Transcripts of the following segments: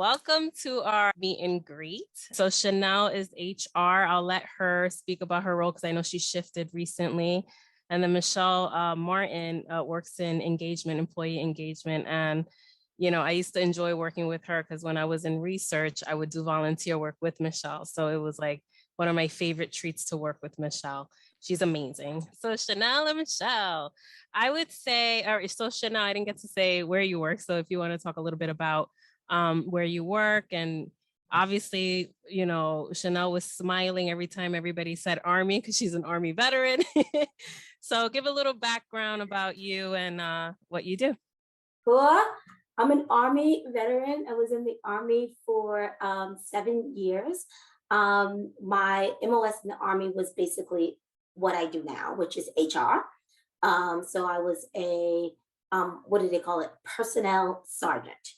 Welcome to our meet and greet. So Chanel is HR. I'll let her speak about her role because I know she shifted recently. And then Michelle Martin works in employee engagement. And, I used to enjoy working with her because when I was in research, I would do volunteer work with Michelle. So it was like one of my favorite treats to work with Michelle. She's amazing. So Chanel and Michelle, I would say, so Chanel, I didn't get to say where you work. So if you want to talk a little bit about where you work. And obviously, Chanel was smiling every time everybody said Army because she's an Army veteran. So give a little background about you and what you do. Cool. I'm an Army veteran. I was in the Army for 7 years. My MOS in the Army was basically what I do now, which is HR. So I was a, what do they call it? Personnel sergeant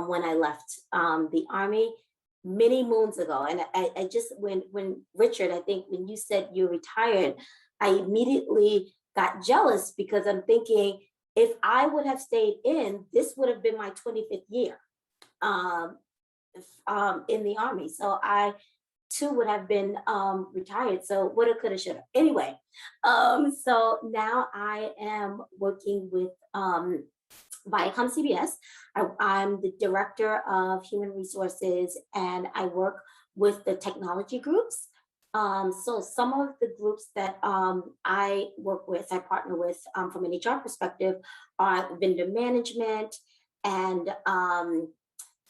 when I left the Army many moons ago. And I just, when Richard, I think when you said you retired, I immediately got jealous because I'm thinking, if I would have stayed in, this would have been my 25th year in the Army. So I too would have been retired. So woulda, coulda, shoulda. Anyway, so now I am working with ViacomCBS. I'm the director of human resources, and I work with the technology groups. So some of the groups that I work with, I partner with from an HR perspective, are vendor management, and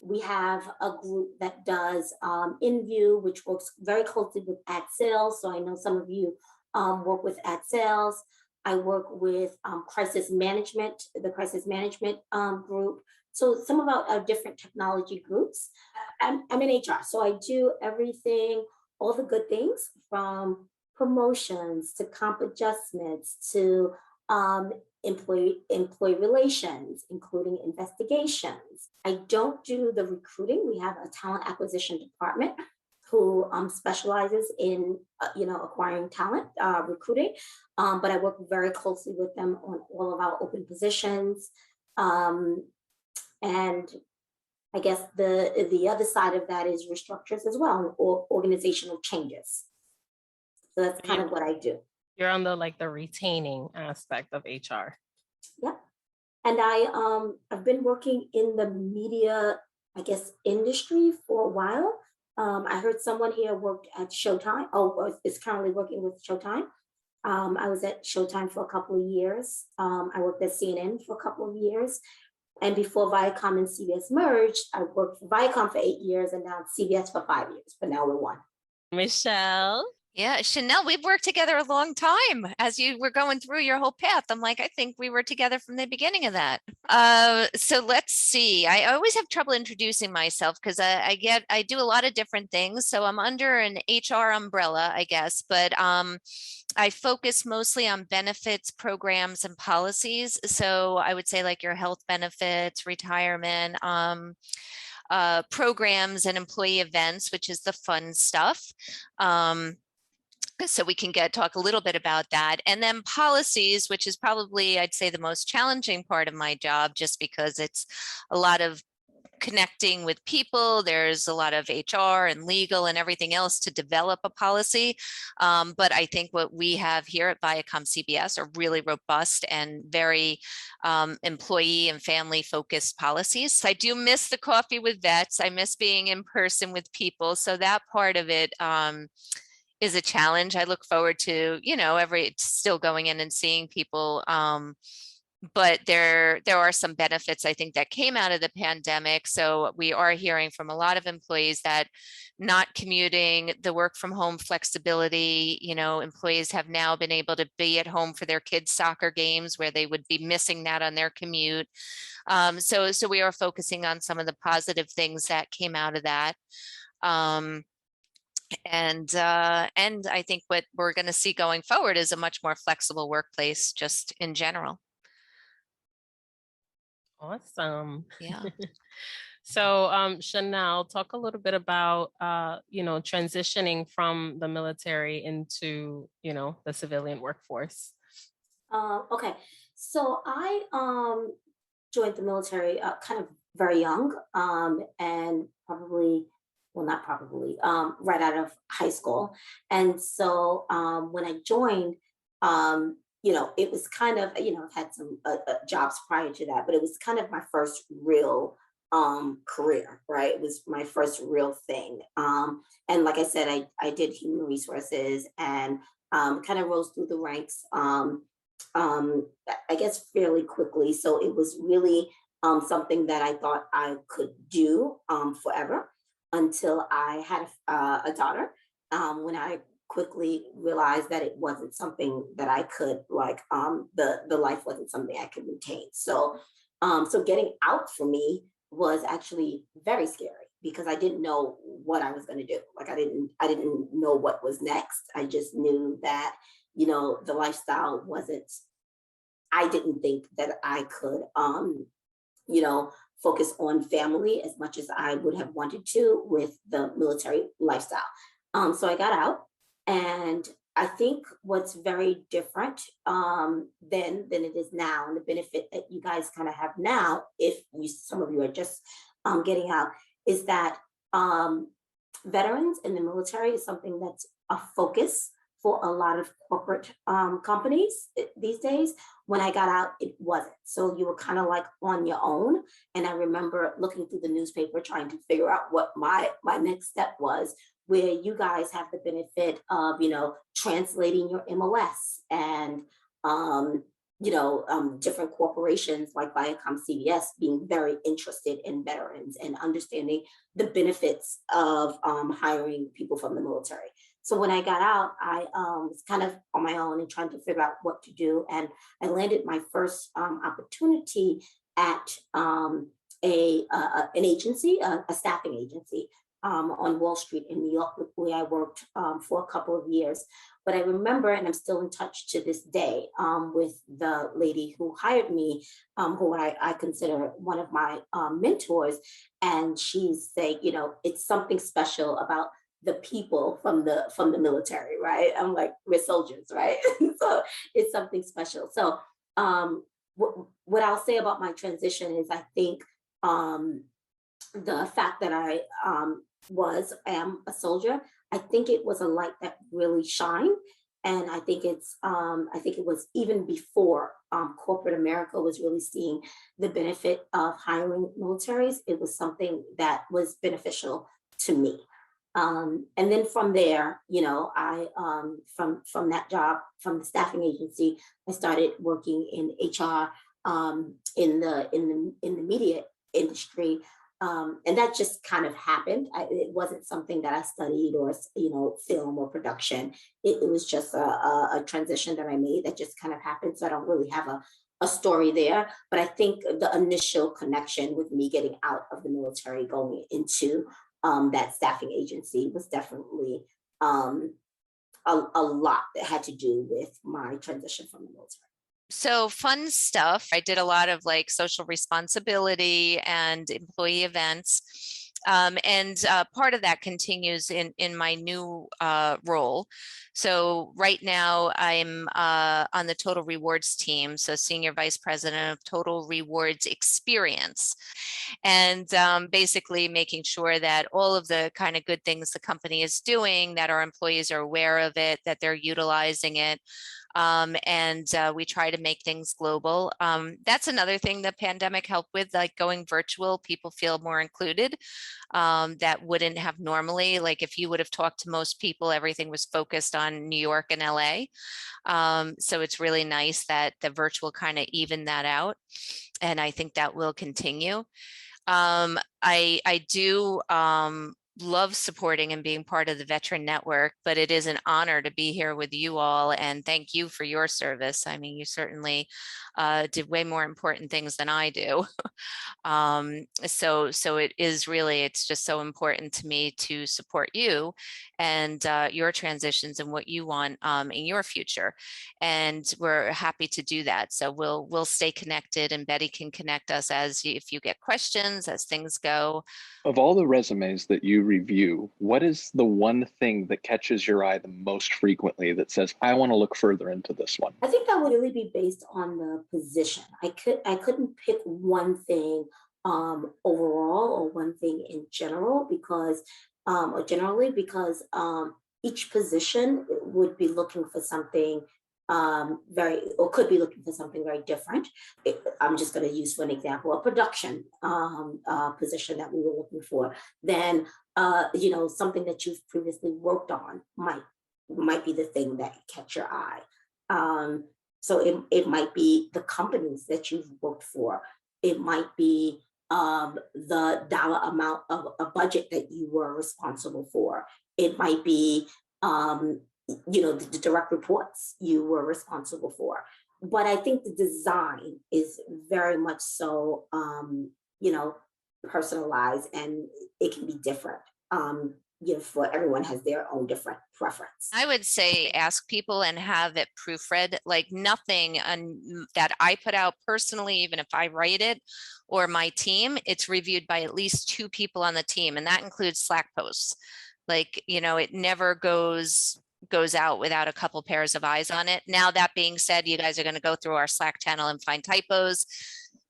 we have a group that does InView, which works very closely with ad sales. So I know some of you work with ad sales. I work with crisis management, the crisis management group. So some of our different technology groups. I'm in HR, so I do everything, all the good things from promotions to comp adjustments to employee relations, including investigations. I don't do the recruiting. We have a talent acquisition department who specializes in acquiring talent, recruiting, but I work very closely with them on all of our open positions. And I guess the other side of that is restructures as well, or organizational changes. So that's kind of what I do. You're on the retaining aspect of HR. Yeah. And I've been working in the media, I guess, industry for a while. I heard someone here worked at Showtime. Oh, is currently working with Showtime. I was at Showtime for a couple of years. I worked at CNN for a couple of years. And before Viacom and CBS merged, I worked for Viacom for 8 years and now CBS for 5 years, but now we're one. Michelle? Yeah, Chanel, we've worked together a long time. As you were going through your whole path, I'm like, I think we were together from the beginning of that. So let's see. I always have trouble introducing myself because I do a lot of different things. So I'm under an HR umbrella, I guess, but I focus mostly on benefits, programs, and policies. So I would say like your health benefits, retirement, programs and employee events, which is the fun stuff. So we can talk a little bit about that. And then policies, which is probably, I'd say, the most challenging part of my job, just because it's a lot of connecting with people. There's a lot of HR and legal and everything else to develop a policy. But I think what we have here at ViacomCBS are really robust and very employee and family focused policies. So I do miss the coffee with vets. I miss being in person with people. So that part of it is a challenge. I look forward to, still going in and seeing people. But there are some benefits, I think, that came out of the pandemic. So we are hearing from a lot of employees that not commuting, the work from home flexibility, employees have now been able to be at home for their kids' soccer games where they would be missing that on their commute. So we are focusing on some of the positive things that came out of that. And I think what we're going to see going forward is a much more flexible workplace just in general. Awesome. Yeah. So Chanel, talk a little bit about transitioning from the military into the civilian workforce. Okay, so I joined the military kind of very young, and probably, well, not probably, right out of high school. And so when I joined, it was kind of, I've had some jobs prior to that, but it was kind of my first real career, right? It was my first real thing. And like I said, I did human resources and kind of rose through the ranks, I guess fairly quickly. So it was really something that I thought I could do forever until I had a daughter. When I quickly realized that it wasn't something that I could like, the life wasn't something I could maintain. So getting out for me was actually very scary because I didn't know what I was going to do. Like I didn't know what was next. I just knew that, the lifestyle wasn't, I didn't think that I could, you know, focus on family as much as I would have wanted to with the military lifestyle. So I got out, and I think what's very different than it is now, and the benefit that you guys kind of have now, if some of you are just getting out, is that veterans in the military is something that's a focus for a lot of corporate companies these days. When I got out, it wasn't. So you were kind of like on your own. And I remember looking through the newspaper trying to figure out what my next step was, where you guys have the benefit of, translating your MOS and, different corporations like ViacomCBS being very interested in veterans and understanding the benefits of hiring people from the military. So when I got out, I was kind of on my own and trying to figure out what to do. And I landed my first opportunity at an agency, a staffing agency on Wall Street in New York, where I worked for a couple of years. But I remember, and I'm still in touch to this day with the lady who hired me, who I consider one of my mentors. And she's saying, it's something special about the people from the military, right? I'm like, we're soldiers, right? So it's something special. So what I'll say about my transition is I think the fact that I am a soldier, I think it was a light that really shined. And I think I think it was even before corporate America was really seeing the benefit of hiring militaries. It was something that was beneficial to me. And then from there, I from that job, from the staffing agency, I started working in HR in the media industry. And that just kind of happened. It wasn't something that I studied or, film or production. It was just a transition that I made that just kind of happened. So I don't really have a story there. But I think the initial connection with me getting out of the military, going into that staffing agency, was definitely a lot that had to do with my transition from the military. So fun stuff. I did a lot of like social responsibility and employee events. And part of that continues in my new role. So right now I'm on the Total Rewards team, so Senior Vice President of Total Rewards Experience. And basically making sure that all of the kind of good things the company is doing, that our employees are aware of it, that they're utilizing it. And we try to make things global. That's another thing the pandemic helped with, like going virtual. People feel more included, that wouldn't have normally. Like if you would have talked to most people, everything was focused on New York and LA. So it's really nice that the virtual kind of evened that out. And I think that will continue. I do love supporting and being part of the Veteran Network, but it is an honor to be here with you all, and thank you for your service. I mean, you certainly did way more important things than I do. So it is really, it's just so important to me to support you and your transitions and what you want in your future. And we're happy to do that. So we'll stay connected, and Betty can connect us if you get questions, as things go. Of all the resumes that you review, what is the one thing that catches your eye the most frequently that says, I want to look further into this one? I think that would really be based on the position. I couldn't pick one thing overall, or one thing in general, because or generally, because each position would be looking for something very, or could be looking for something very different. I'm just going to use for an example a production position that we were looking for. Then something that you've previously worked on might be the thing that catch your eye. So it might be the companies that you've worked for. It might be the dollar amount of a budget that you were responsible for. It might be the direct reports you were responsible for. But I think the design is very much so personalized, and it can be different. For everyone has their own different preference. I would say ask people and have it proofread, like nothing that I put out personally, even if I write it or my team, it's reviewed by at least 2 people on the team. And that includes Slack posts. Like, it never goes out without a couple pairs of eyes on it. Now, that being said, you guys are going to go through our Slack channel and find typos.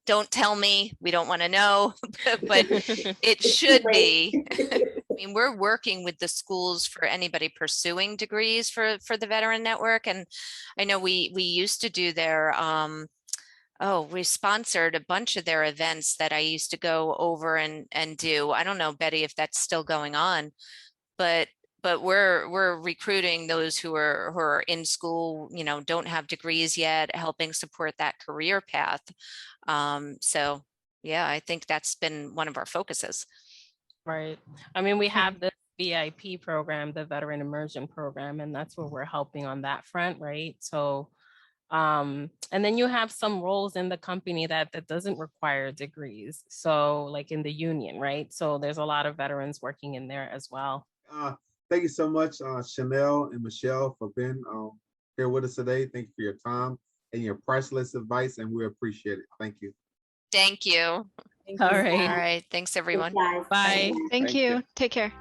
Don't tell me, we don't want to know, but it should be. I mean, we're working with the schools for anybody pursuing degrees for the Veteran Network. And I know we used to do their, we sponsored a bunch of their events that I used to go over and do. I don't know, Betty, if that's still going on, but we're recruiting those who are in school, don't have degrees yet, helping support that career path. So yeah, I think that's been one of our focuses. Right. I mean, we have the VIP program, the Veteran Immersion Program, and that's where we're helping on that front, right? So, and then you have some roles in the company that doesn't require degrees. So like in the union, right? So there's a lot of veterans working in there as well. Thank you so much, Chanel and Michelle, for being here with us today. Thank you for your time and your priceless advice, and we appreciate it. Thank you. Thank you. All right. All right. Thanks, everyone. Thanks, guys. Bye. Thank you. Take care.